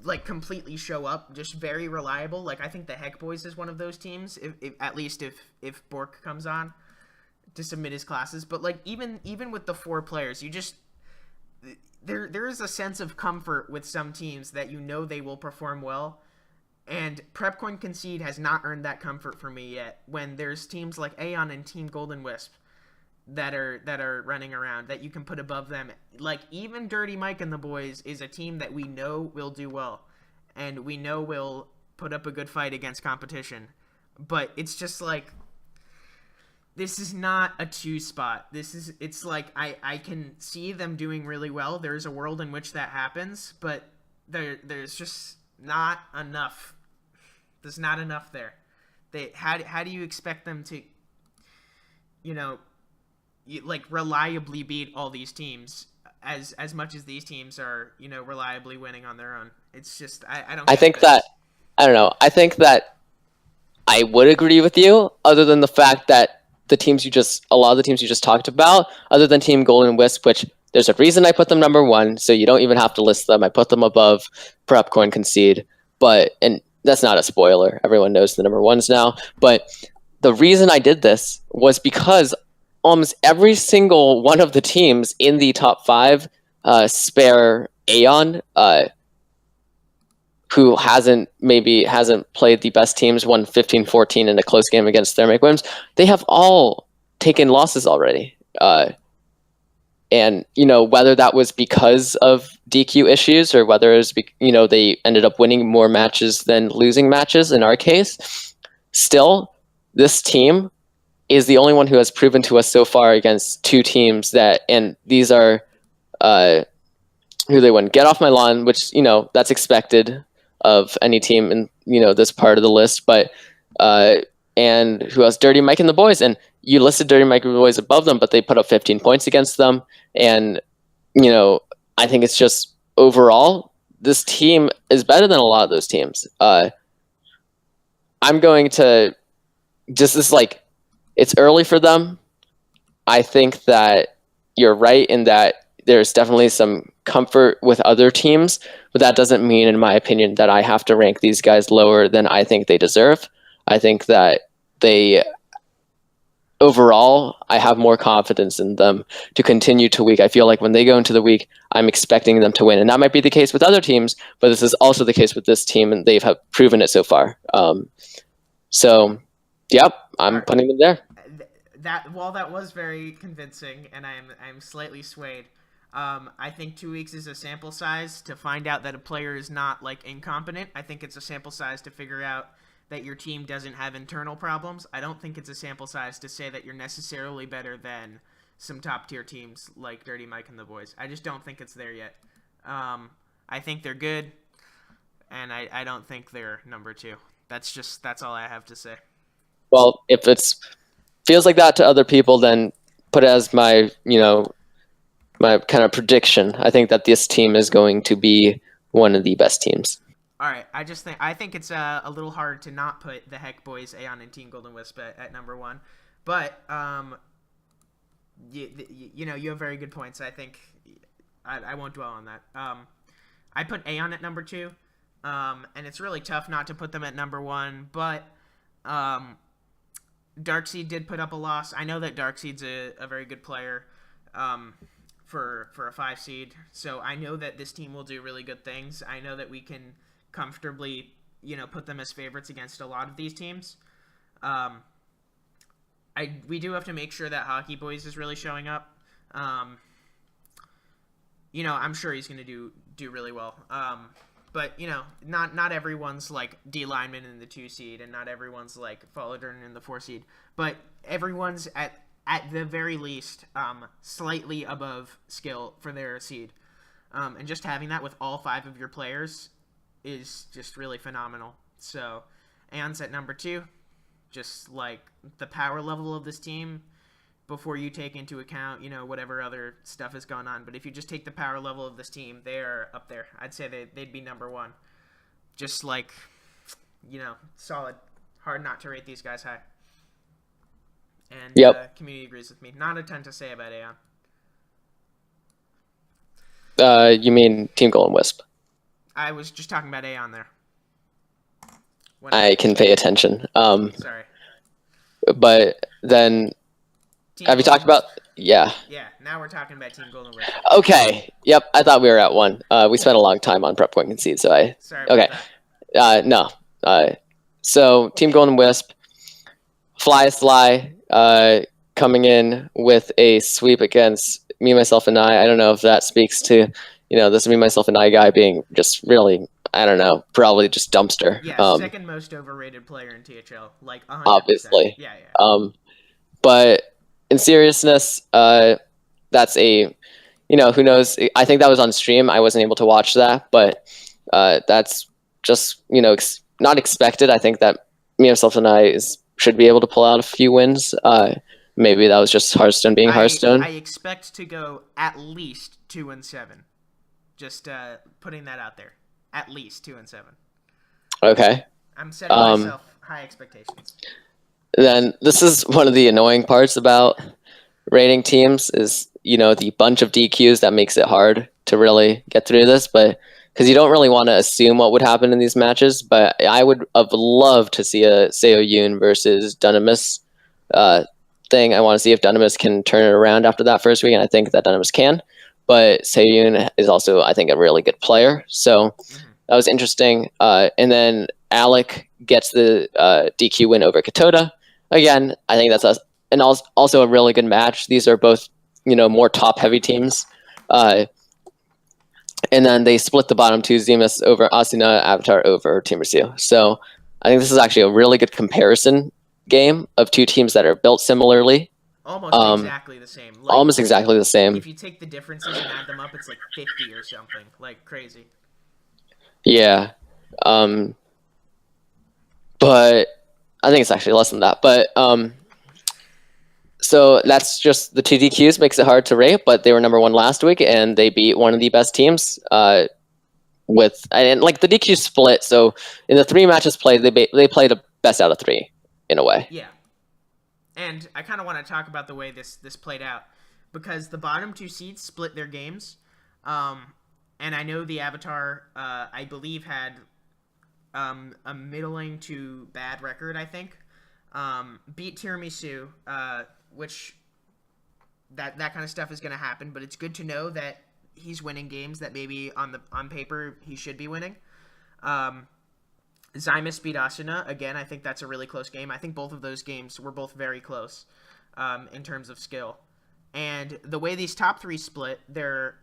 like completely show up, just very reliable. Like, I think the Heck Boys is one of those teams, at least if Bork comes on to submit his classes. But like even with the 4 players, you just there is a sense of comfort with some teams that they will perform well. And Prepcoin Concede has not earned that comfort for me yet. When there's teams like Aeon and Team Golden Wisp that are running around that you can put above them, like even Dirty Mike and the boys is a team that we know will do well, and we know will put up a good fight against competition. But it's just like, this is not a 2 spot. It's like I can see them doing really well. There's a world in which that happens, but there's just not enough. There's not enough there. How do you expect them to, reliably beat all these teams as much as these teams are, reliably winning on their own? It's just I don't. I think that I don't know. I think that I would agree with you, other than the fact that a lot of the teams you just talked about, other than Team Golden Wisp, which there's a reason I put them number 1, so you don't even have to list them. I put them above Prepcoin Concede, and that's not a spoiler. Everyone knows the number 1s now. But the reason I did this was because almost every single one of the teams in the top 5, spare Aeon, who hasn't played the best teams, won 15-14 in a close game against Thermic Wims, they have all taken losses already. And, whether that was because of DQ issues or whether it was, they ended up winning more matches than losing matches in our case, still, this team is the only one who has proven to us so far against 2 teams and these are who they won. Get Off My Lawn, which, that's expected of any team in, this part of the list, but and who else? Dirty Mike and the boys, and you listed Dirty Mike and the boys above them, but they put up 15 points against them, and I think it's just overall this team is better than a lot of those teams. I'm going to it's early for them. I think that you're right in that there's definitely some comfort with other teams, but that doesn't mean, in my opinion, that I have to rank these guys lower than I think they deserve. I think that overall, I have more confidence in them to continue to week. I feel like when they go into the week, I'm expecting them to win. And that might be the case with other teams, but this is also the case with this team, and they've proven it so far. Yep, I'm putting them there. That was very convincing, and I'm slightly swayed. I think 2 weeks is a sample size to find out that a player is not incompetent. I think it's a sample size to figure out that your team doesn't have internal problems. I don't think it's a sample size to say that you're necessarily better than some top tier teams like Dirty Mike and the boys. I just don't think it's there yet. I think they're good, and I don't think they're number 2. That's all I have to say. Well, if it's feels like that to other people, then put it as my, my kind of prediction. I think that this team is going to be one of the best teams. All right, I think it's a little hard to not put the Heck Boys, Aeon, and Team Golden Wisp at number 1, but you have very good points. I think I won't dwell on that. I put Aeon at number 2, and it's really tough not to put them at number 1, but Darkseid did put up a loss. I know that Darkseid's a very good player for a 5 seed, so I know that this team will do really good things. I know that we can comfortably, put them as favorites against a lot of these teams. We do have to make sure that Hockey Boys is really showing up. I'm sure he's going to do really well. But not everyone's like D lineman in the 2 seed, and not everyone's like Falladern in the 4 seed. But everyone's at the very least slightly above skill for their seed, and just having that with all 5 of your players is just really phenomenal. So, Aeon's at number 2. Just like the power level of this team before you take into account, whatever other stuff is going on. But if you just take the power level of this team, they're up there. I'd say they'd be number 1. Just like, solid. Hard not to rate these guys high. And Yep. Community agrees with me. Not a ton to say about Aeon. You mean Team Golden Wisp? I was just talking about Aeon there. I can pay attention. Sorry. But then, Team have you Golden talked about? Yeah. Yeah, now we're talking about Team Golden Wisp. Okay. Yep. I thought we were at 1. We spent a long time on prep point concede, so I. Sorry about Okay. that. No. So Team Golden Wisp, Fly Sly, coming in with a sweep against Me, Myself, and I. I don't know if that speaks to, this Me, Myself, and I guy being just really, I don't know, probably just dumpster. Yeah, second most overrated player in THL, like 100%. Obviously. Yeah. But in seriousness, that's a, who knows? I think that was on stream. I wasn't able to watch that, but that's just, not expected. I think that Me, Myself, and I should be able to pull out a few wins. Maybe that was just Hearthstone being Hearthstone. I expect to go at least 2-7. Just putting that out there. At least 2-7. Okay. I'm setting myself high expectations. Then this is one of the annoying parts about rating teams is, the bunch of DQs that makes it hard to really get through this, but because you don't really want to assume what would happen in these matches, but I would have loved to see a Seo Yoon versus Dunamis thing. I want to see if Dunamis can turn it around after that first week, and I think that Dunamis can. But Seo Yoon is also, I think, a really good player. So that was interesting. And then Alec gets the DQ win over Katoda. Again, I think that's also a really good match. These are both, more top-heavy teams. And then they split the bottom 2, Zemus over Asuna, Avatar over Team Rocio. So I think this is actually a really good comparison game of 2 teams that are built similarly. Almost exactly the same. Like, almost exactly the same. If you take the differences and add them up, it's like 50 or something. Like, crazy. Yeah. But I think it's actually less than that. But so that's just the 2 DQs makes it hard to rate, but they were number 1 last week, and they beat one of the best teams with and like the DQ split. So in the 3 matches played, they played a best out of 3 in a way. Yeah. And I kind of want to talk about the way this played out, because the bottom 2 seeds split their games, and I know the Avatar, I believe, had a middling to bad record. I think beat Tiramisu, which that kind of stuff is going to happen. But it's good to know that he's winning games that maybe on paper he should be winning. Zymus beat Asuna. Again, I think that's a really close game. I think both of those games were both very close in terms of skill. And the way these top 3 split, the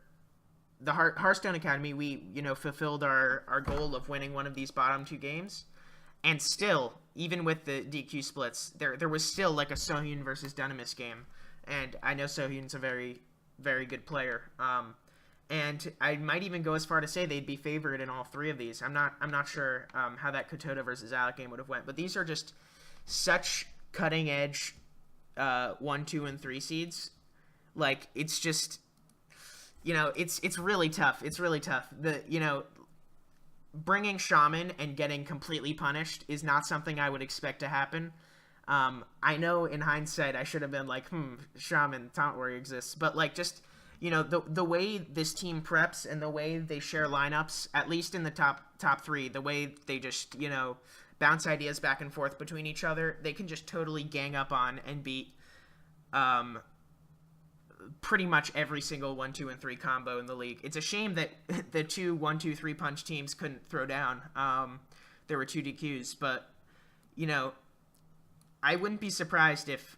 Hearthstone Academy, we fulfilled our goal of winning one of these bottom 2 games. And still, even with the DQ splits, there was still like a Sohyun versus Dunamis game. And I know Sohyun's a very, very good player. and I might even go as far to say they'd be favored in all three of these. I'm not sure how that Kotota versus Alec game would have went, but these are just such cutting edge 1, 2, and 3 seeds. Like it's just it's really tough. It's really tough. Bringing Shaman and getting completely punished is not something I would expect to happen. I know in hindsight I should have been like, Shaman Taunt Warrior exists, but like just the way this team preps and the way they share lineups, at least in the top three, the way they just bounce ideas back and forth between each other, they can just totally gang up on and beat pretty much every single 1, 2, and 3 combo in the league. It's a shame that the two 1, 2, 3 punch teams couldn't throw down. There were 2 DQs, but I wouldn't be surprised if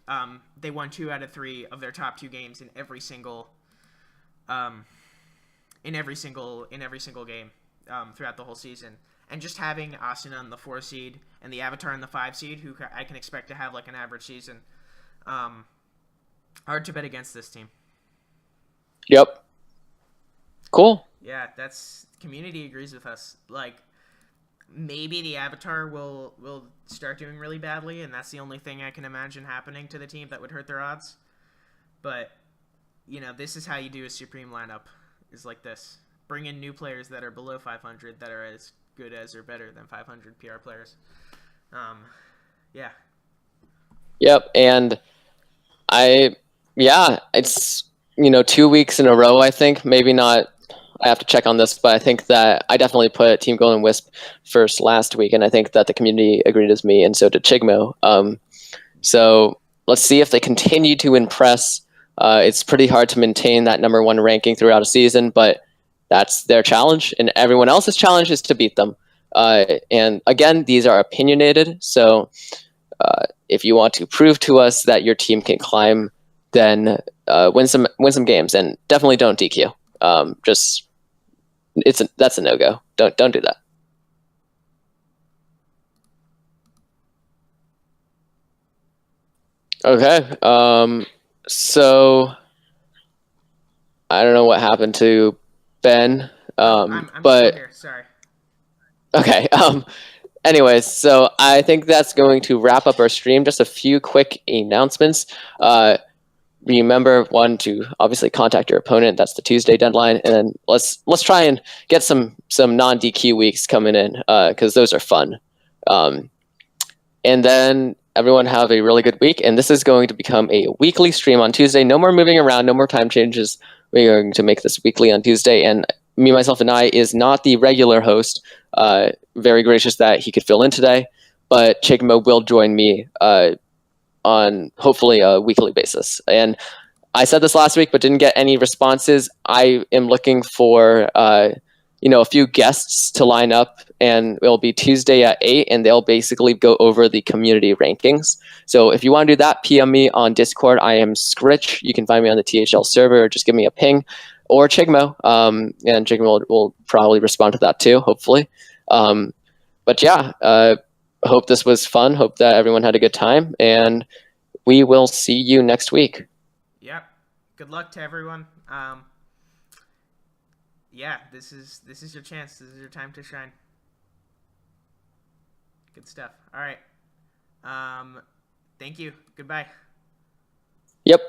they won 2 out of 3 of their top 2 games in every single game throughout the whole season. And just having Asuna in the 4 seed and the Avatar in the 5 seed, who I can expect to have like an average season, hard to bet against this team. Yep. Cool. Yeah, community agrees with us. Like maybe the Avatar will start doing really badly, and that's the only thing I can imagine happening to the team that would hurt their odds. But this is how you do a supreme lineup, is like this. Bring in new players that are below 500 that are as good as or better than 500 PR players. Yeah. Yep, and it's 2 weeks in a row, I think. Maybe not, I have to check on this, but I think that I definitely put Team Golden Wisp first last week, and I think that the community agreed with me, and so did Chigmo. So let's see if they continue to impress. It's pretty hard to maintain that number 1 ranking throughout a season, but that's their challenge, and everyone else's challenge is to beat them. And again, these are opinionated, so if you want to prove to us that your team can climb, then win some games, and definitely don't DQ. That's a no-go. Don't do that. Okay. So I don't know what happened to Ben. I'm but still here. Sorry. Okay. Anyways, so I think that's going to wrap up our stream. Just a few quick announcements. Remember, one, to obviously contact your opponent. That's the Tuesday deadline, and then let's try and get some non DQ weeks coming in, because those are fun. And then everyone have a really good week. And this is going to become a weekly stream on Tuesday. No more moving around. No more time changes. We're going to make this weekly on Tuesday. And me, myself, and I is not the regular host. Very gracious that he could fill in today, but Chigmo will join me on hopefully a weekly basis. And I said this last week, but didn't get any responses. I am looking for a few guests to line up, and it'll be Tuesday at 8, and they'll basically go over the community rankings. So if you want to do that, PM me on Discord. I am Scritch. You can find me on the THL server, or just give me a ping, or Chigmo, and Chigmo will probably respond to that too, hopefully. But yeah, hope this was fun. Hope that everyone had a good time, and we will see you next week. Yep. Good luck to everyone. Yeah, this is your chance. This is your time to shine. Good stuff. All right. Thank you. Goodbye. Yep.